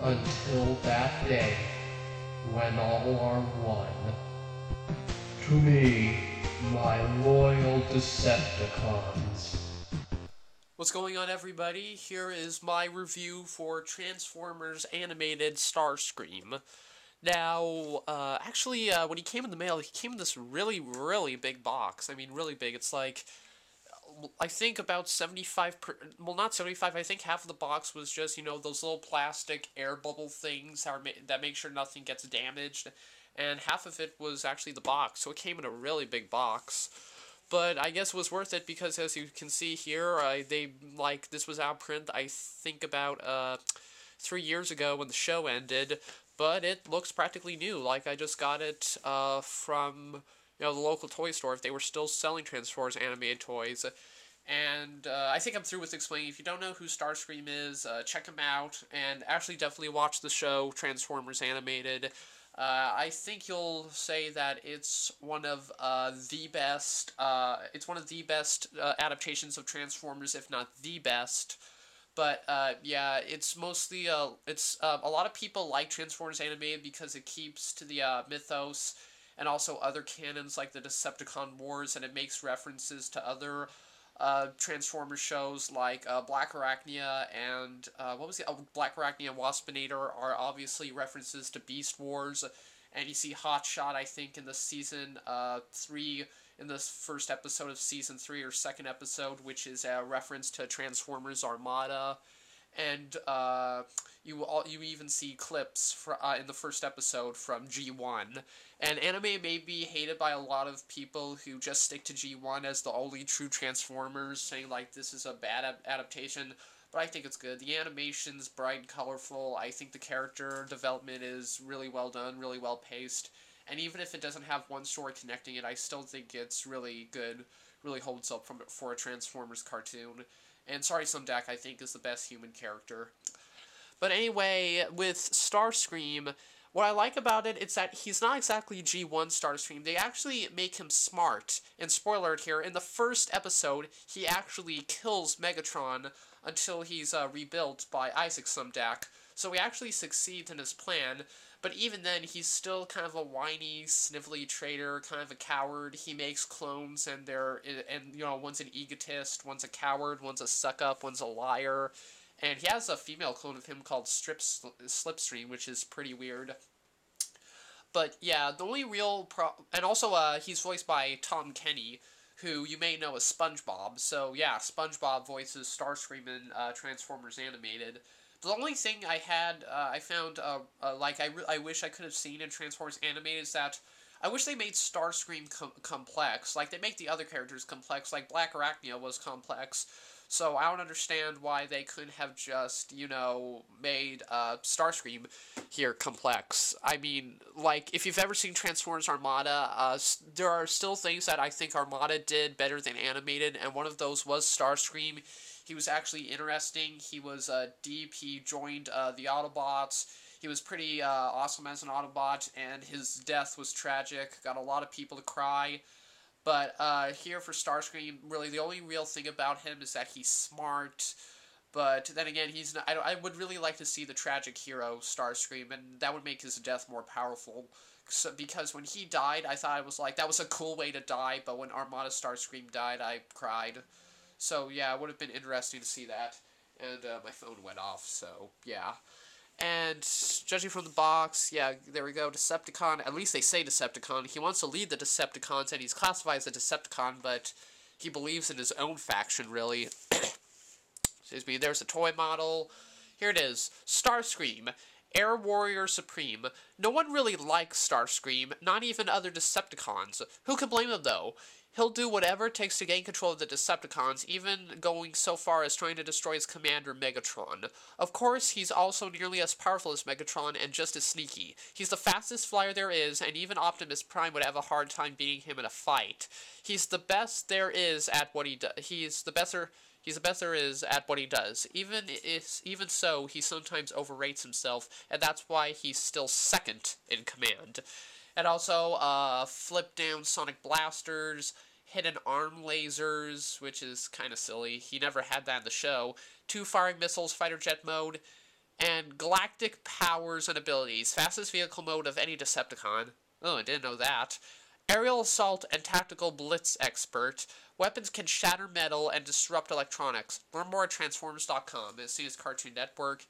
until that day when all are one. To me, my loyal Decepticons. What's going on, everybody? Here is my review for Transformers Animated Starscream. Now, actually, when he came in the mail, he came in this really, really big box. I mean, really big. It's like, I think about 75, well, not 75, I think half of the box was just, those little plastic air bubble things that make sure nothing gets damaged, and half of it was actually the box, so it came in a really big box. But I guess it was worth it because, as you can see here, this was out of print, I think about 3 years ago when the show ended, but it looks practically new. Like, I just got it from the local toy store if they were still selling Transformers animated toys. And I think I'm through with explaining. If you don't know who Starscream is, check him out, and actually definitely watch the show Transformers Animated. I think you'll say that it's one of the best. It's one of the best adaptations of Transformers, if not the best. But yeah, it's mostly a lot of people like Transformers Animated because it keeps to the mythos and also other canons like the Decepticon Wars, and it makes references to other Transformers shows like Black Arachnia and Black Arachnia and Waspinator are obviously references to Beast Wars, and you see Hotshot, I think, in the season 3, in the first episode of season 3 or second episode, which is a reference to Transformers Armada. And you even see clips in the first episode from G1. And anime may be hated by a lot of people who just stick to G1 as the only true Transformers, saying like this is a bad adaptation, but I think it's good. The animation's bright and colorful. I think the character development is really well done, really well paced. And even if it doesn't have one story connecting it, I still think it's really good, really holds up for a Transformers cartoon. And Sorry Sumdac, I think, is the best human character. But anyway, with Starscream, what I like about it is that he's not exactly G1 Starscream. They actually make him smart. And spoiler alert here, in the first episode, he actually kills Megatron until he's rebuilt by Isaac Sumdac. So he actually succeeds in his plan, but even then, he's still kind of a whiny, snivelly traitor, kind of a coward. He makes clones, and one's an egotist, one's a coward, one's a suck-up, one's a liar. And he has a female clone of him called Slipstream, which is pretty weird. But yeah, the only real and also he's voiced by Tom Kenny, who you may know as SpongeBob. So yeah, SpongeBob voices Starscream in Transformers Animated. The only thing I found, I wish I could have seen in Transformers Animated is that I wish they made Starscream complex. Like, they make the other characters complex, like Black Arachnia was complex. So I don't understand why they couldn't have just, made Starscream here complex. I mean, like, if you've ever seen Transformers Armada, there are still things that I think Armada did better than animated, and one of those was Starscream. He was actually interesting. He was deep. He joined the Autobots. He was pretty awesome as an Autobot, and his death was tragic. Got a lot of people to cry. But here for Starscream, really the only real thing about him is that he's smart. But then again, he's not, I would really like to see the tragic hero Starscream, and that would make his death more powerful. So, because when he died, I thought it was like, that was a cool way to die, but when Armada Starscream died, I cried. So yeah, it would have been interesting to see that. And my phone went off, so yeah. And judging from the box, yeah, there we go, Decepticon. At least they say Decepticon. He wants to lead the Decepticons, and he's classified as a Decepticon, but he believes in his own faction, really. Excuse me, there's a toy model. Here it is, Starscream, Air Warrior Supreme. No one really likes Starscream, not even other Decepticons. Who can blame him, though? He'll do whatever it takes to gain control of the Decepticons, even going so far as trying to destroy his commander, Megatron. Of course, he's also nearly as powerful as Megatron and just as sneaky. He's the fastest flyer there is, and even Optimus Prime would have a hard time beating him in a fight. He's the best there is at what he does. He's the best there is at what he does. Even so, he sometimes overrates himself, and that's why he's still second in command. And also, flip-down sonic blasters, hidden arm lasers, which is kind of silly. He never had that in the show. 2 firing missiles, fighter jet mode. And galactic powers and abilities. Fastest vehicle mode of any Decepticon. Oh, I didn't know that. Aerial assault and tactical blitz expert. Weapons can shatter metal and disrupt electronics. Learn more at Transformers.com. It's his Cartoon Network.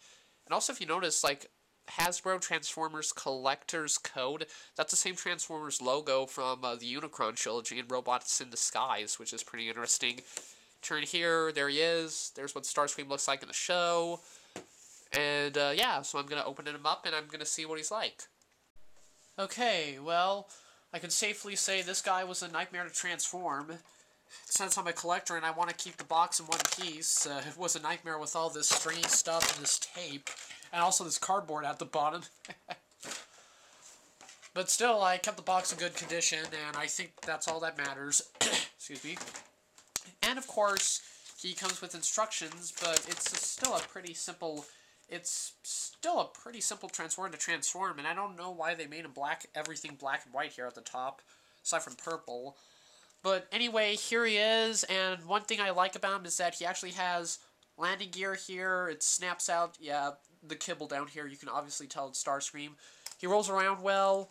And also, if you notice, like, Hasbro Transformers Collector's Code, that's the same Transformers logo from the Unicron trilogy in Robots in Disguise, which is pretty interesting. Turn here, there he is. There's what Starscream looks like in the show. And, yeah, so I'm going to open him up and I'm going to see what he's like. Okay, well, I can safely say this guy was a nightmare to transform. Since I'm a collector and I want to keep the box in one piece, it was a nightmare with all this stringy stuff and this tape, and also this cardboard at the bottom. But still, I kept the box in good condition, and I think that's all that matters. Excuse me. And of course, he comes with instructions, but it's still a pretty simple... It's still a pretty simple transform to transform, and I don't know why they made him black, everything black and white here at the top, aside from purple. But anyway, here he is, and one thing I like about him is that he actually has landing gear here. It snaps out, yeah, the kibble down here. You can obviously tell it's Starscream. He rolls around well,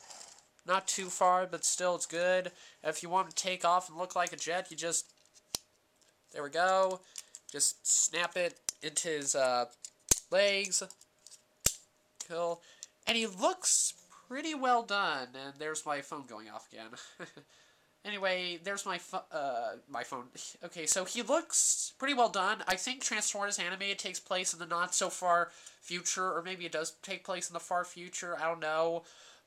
not too far, but still it's good. If you want to take off and look like a jet, you just, there we go, just snap it into his, legs. Cool. And he looks pretty well done. And there's my phone going off again. Anyway, there's my phone. Okay, so he looks pretty well done. I think Transformers Animated takes place in the not-so-far future, or maybe it does take place in the far future, I don't know.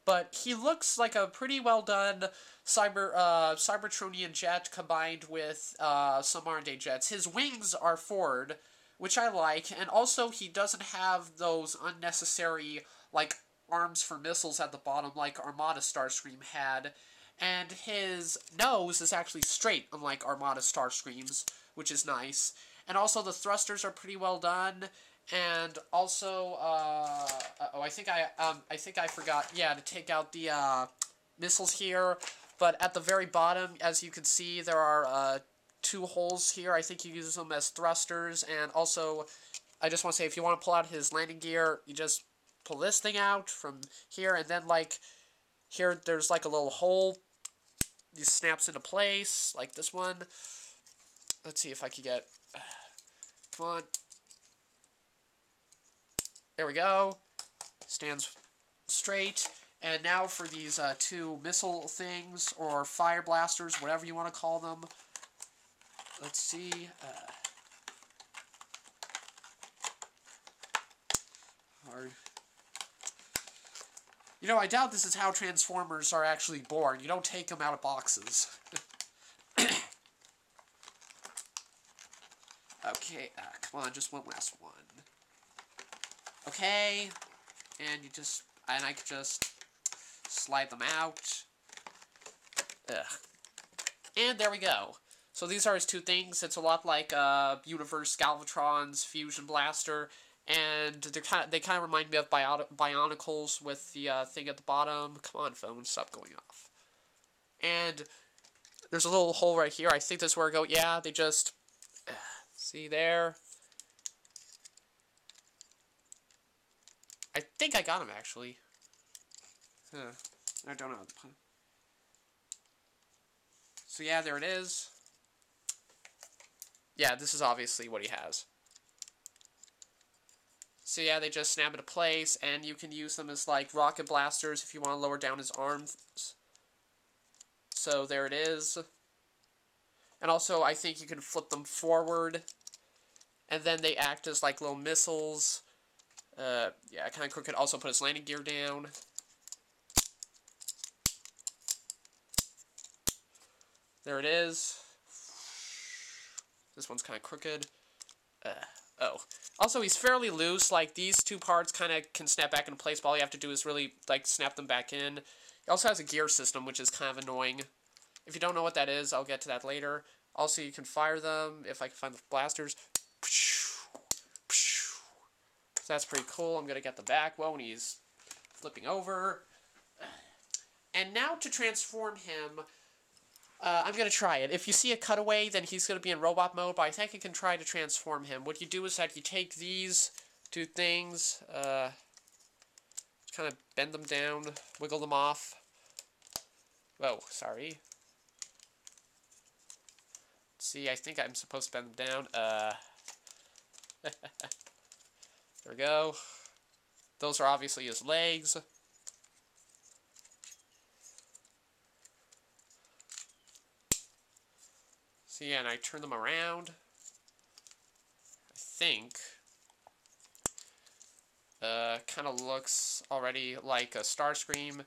But he looks like a pretty well-done Cybertronian jet combined with some modern-day jets. His wings are forward, which I like, and also he doesn't have those unnecessary, like, arms for missiles at the bottom like Armada Starscream had, and his nose is actually straight, unlike Armada Starscream's, which is nice. And also the thrusters are pretty well done, and also, I think I forgot, yeah, to take out the, missiles here, but at the very bottom, as you can see, there are, two holes here. I think you use them as thrusters, and also, I just want to say, if you want to pull out his landing gear, you just pull this thing out from here, and then, like, here, there's, like, a little hole. He snaps into place, like this one. Let's see if I can get, come on. There we go. Stands straight. And now for these, two missile things, or fire blasters, whatever you want to call them. Let's see. Hard. You know, I doubt this is how Transformers are actually born. You don't take them out of boxes. Okay, come on, just one last one. Okay, and you just, and I could just slide them out. Ugh. And there we go. So these are his two things. It's a lot like Universe Galvatron's Fusion Blaster, and they kind of remind me of Bionicles with the thing at the bottom. Come on, phone, stop going off. And there's a little hole right here. I think that's where I go. Yeah, they just see there. I think I got him actually. I don't know. So yeah, there it is. Yeah, this is obviously what he has. So yeah, they just snap into place, and you can use them as, like, rocket blasters if you want to lower down his arms. So there it is. And also, I think you can flip them forward, and then they act as, like, little missiles. Yeah, kind of crooked. Also put his landing gear down. There it is. This one's kind of crooked. Oh. Also, he's fairly loose. Like, these two parts kind of can snap back into place, but all you have to do is really, like, snap them back in. He also has a gear system, which is kind of annoying. If you don't know what that is, I'll get to that later. Also, you can fire them, if I can find the blasters. So that's pretty cool. I'm going to get the back when he's flipping over. And now to transform him, I'm going to try it. If you see a cutaway, then he's going to be in robot mode, but I think I can try to transform him. What you do is that you take these two things. Kind of bend them down, wiggle them off. Whoa, sorry. See, I think I'm supposed to bend them down. There we go. Those are obviously his legs. See, and I turn them around. I think. Kind of looks already like a Starscream.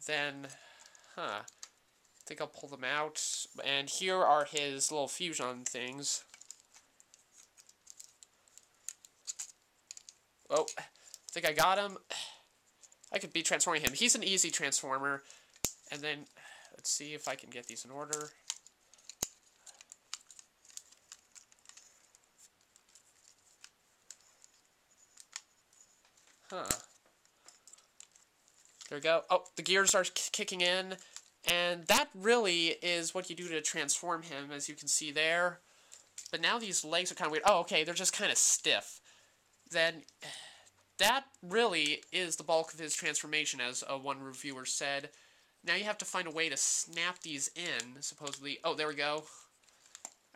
Then, I think I'll pull them out. And here are his little fusion things. Oh, I think I got him. I could be transforming him. He's an easy transformer. And then, let's see if I can get these in order. There we go. Oh, the gears are kicking in. And that really is what you do to transform him, as you can see there. But now these legs are kind of weird. Oh, okay, they're just kind of stiff. Then that really is the bulk of his transformation, as one reviewer said. Now you have to find a way to snap these in, supposedly. Oh, there we go.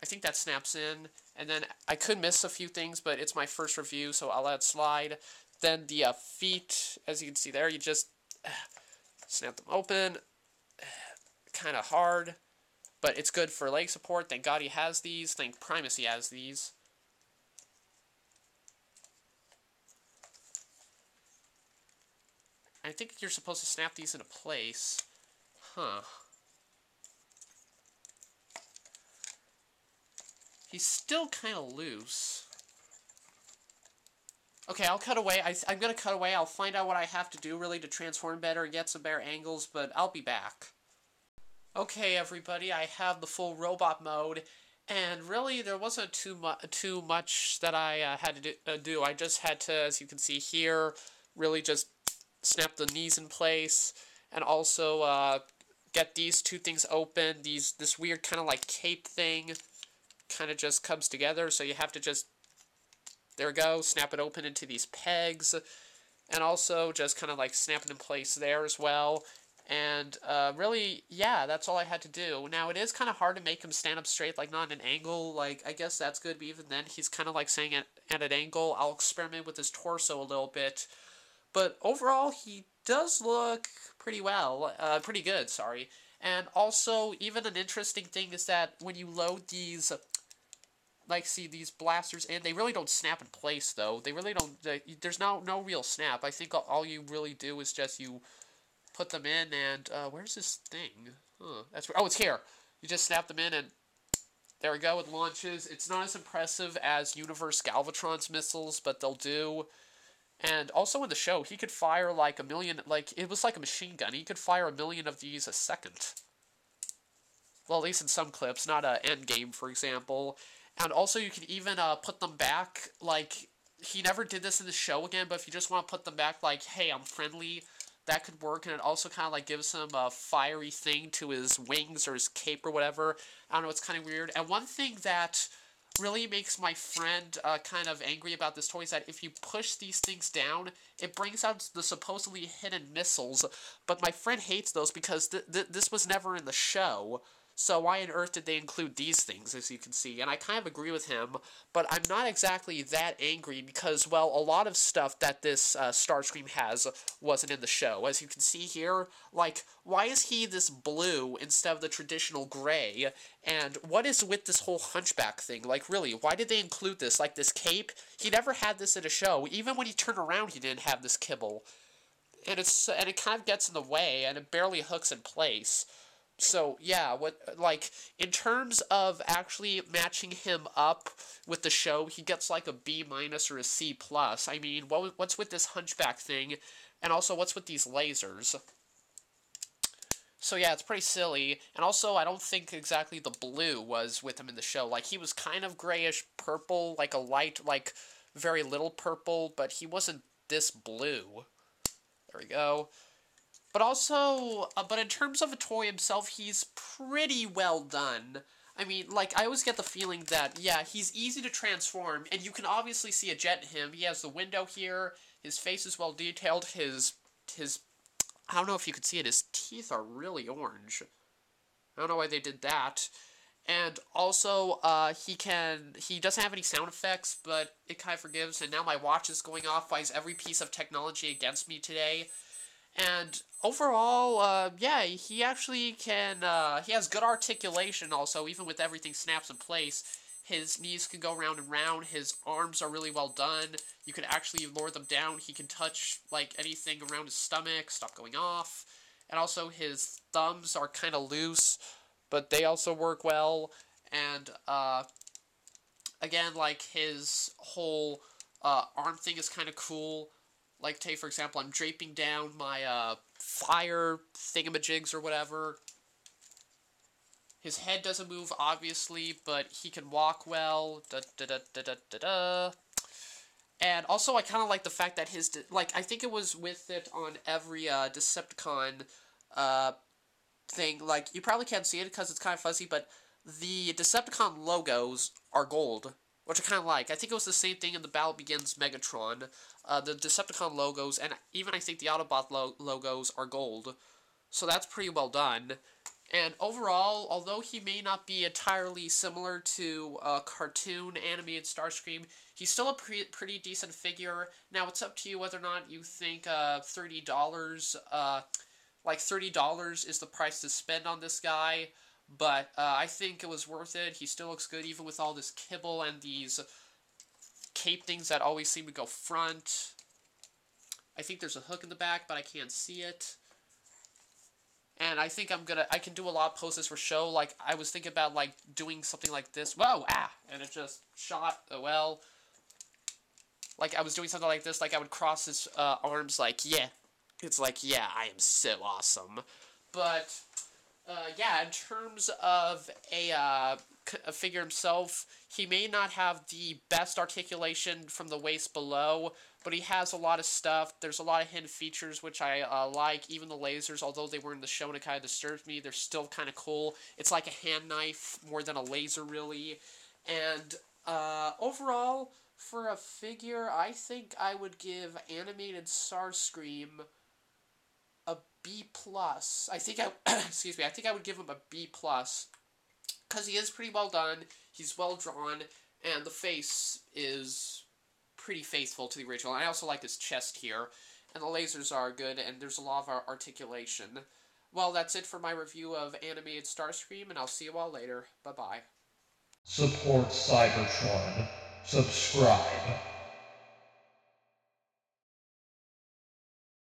I think that snaps in. And then I could miss a few things, but it's my first review, so I'll let it slide. Then the feet, as you can see there, you just snap them open. Kind of hard, but it's good for leg support. Thank God he has these. Thank Primus he has these. I think you're supposed to snap these into place. He's still kind of loose. Okay, I'll cut away. I'm going to cut away. I'll find out what I have to do really to transform better and get some better angles, but I'll be back. Okay, everybody, I have the full robot mode, and really there wasn't too much that I had to do. I just had to, as you can see here, really just snap the knees in place, and also get these two things open. This weird kind of like cape thing kind of just comes together, so you have to just, there we go, snap it open into these pegs, and also just kind of like snap it in place there as well. And really, yeah, that's all I had to do. Now, it is kind of hard to make him stand up straight, like not at an angle. Like, I guess that's good, but even then, he's kind of like saying at an angle. I'll experiment with his torso a little bit. But overall, he does look pretty well. Pretty good, sorry. And also, even an interesting thing is that when you load these, like, see, these blasters in, they really don't snap in place, though. They really don't, there's no real snap. I think all you really do is just you put them in, and where's this thing? That's oh, it's here. You just snap them in, and there we go. It launches. It's not as impressive as Universe Galvatron's missiles, but they'll do. And also in the show, he could fire like a million. Like it was like a machine gun. He could fire 1,000,000 of these a second. Well, at least in some clips, not Endgame, for example. And also, you can even put them back. Like he never did this in the show again, but if you just want to put them back, like, hey, I'm friendly. That could work, and it also kind of like gives him a fiery thing to his wings or his cape or whatever. I don't know, it's kind of weird. And one thing that really makes my friend kind of angry about this toy is that if you push these things down, it brings out the supposedly hidden missiles. But my friend hates those because this was never in the show. So why on earth did they include these things, as you can see? And I kind of agree with him, but I'm not exactly that angry because, well, a lot of stuff that this Starscream has wasn't in the show. As you can see here, like, why is he this blue instead of the traditional gray? And what is with this whole hunchback thing? Like, really, why did they include this? Like, this cape? He never had this in a show. Even when he turned around, he didn't have this kibble. And it kind of gets in the way, and it barely hooks in place. So, yeah, in terms of actually matching him up with the show, he gets like a B- or a C+. I mean, what's with this hunchback thing? And also, what's with these lasers? So, yeah, it's pretty silly. And also, I don't think exactly the blue was with him in the show. Like, he was kind of grayish purple, like a light, like, very little purple, but he wasn't this blue. There we go. But also, but in terms of a toy himself, he's pretty well done. I mean, like, I always get the feeling that, yeah, he's easy to transform, and you can obviously see a jet in him. He has the window here, his face is well detailed, his, I don't know if you can see it, his teeth are really orange. I don't know why they did that. And also, he doesn't have any sound effects, but it kind of forgives, and now my watch is going off. Why is every piece of technology against me today? And overall, yeah, he actually can, he has good articulation also, even with everything snaps in place. His knees can go round and round, his arms are really well done, you can actually lower them down, he can touch, like, anything around his stomach, stop going off, and also his thumbs are kind of loose, but they also work well, and, again, like, his whole, arm thing is kind of cool. Like, take, for example, I'm draping down my, fire thingamajigs or whatever. His head doesn't move, obviously, but he can walk well. Da-da-da-da-da-da-da. And also, I kind of like the fact that like, I think it was with it on every, Decepticon, thing. Like, you probably can't see it because it's kind of fuzzy, but the Decepticon logos are gold, which I kind of like. I think it was the same thing in the Battle Begins Megatron. The Decepticon logos, and even I think the Autobot logos are gold. So that's pretty well done. And overall, although he may not be entirely similar to a cartoon animated Starscream, he's still a pretty decent figure. Now, it's up to you whether or not you think $30, like $30 is the price to spend on this guy. But I think it was worth it. He still looks good, even with all this kibble and these cape things that always seem to go front. I think there's a hook in the back, but I can't see it. And I think I can do a lot of poses for show. Like, I was thinking about, like, doing something like this. Whoa, ah! And it just shot, well. Like, I was doing something like this, like, I would cross his arms, like, yeah. It's like, yeah, I am so awesome. But, yeah, in terms of a figure himself, he may not have the best articulation from the waist below, but he has a lot of stuff. There's a lot of hidden features, which I like. Even the lasers, although they were in the show and it kind of disturbs me, they're still kind of cool. It's like a hand knife more than a laser, really. And overall, for a figure, I think I would give animated Starscream a B+. I think excuse me, I think I would give him a B+. Because he is pretty well done, he's well drawn, and the face is pretty faithful to the original. And I also like his chest here, and the lasers are good, and there's a lot of articulation. Well, that's it for my review of animated Starscream, and I'll see you all later. Bye-bye. Support Cybertron. Subscribe.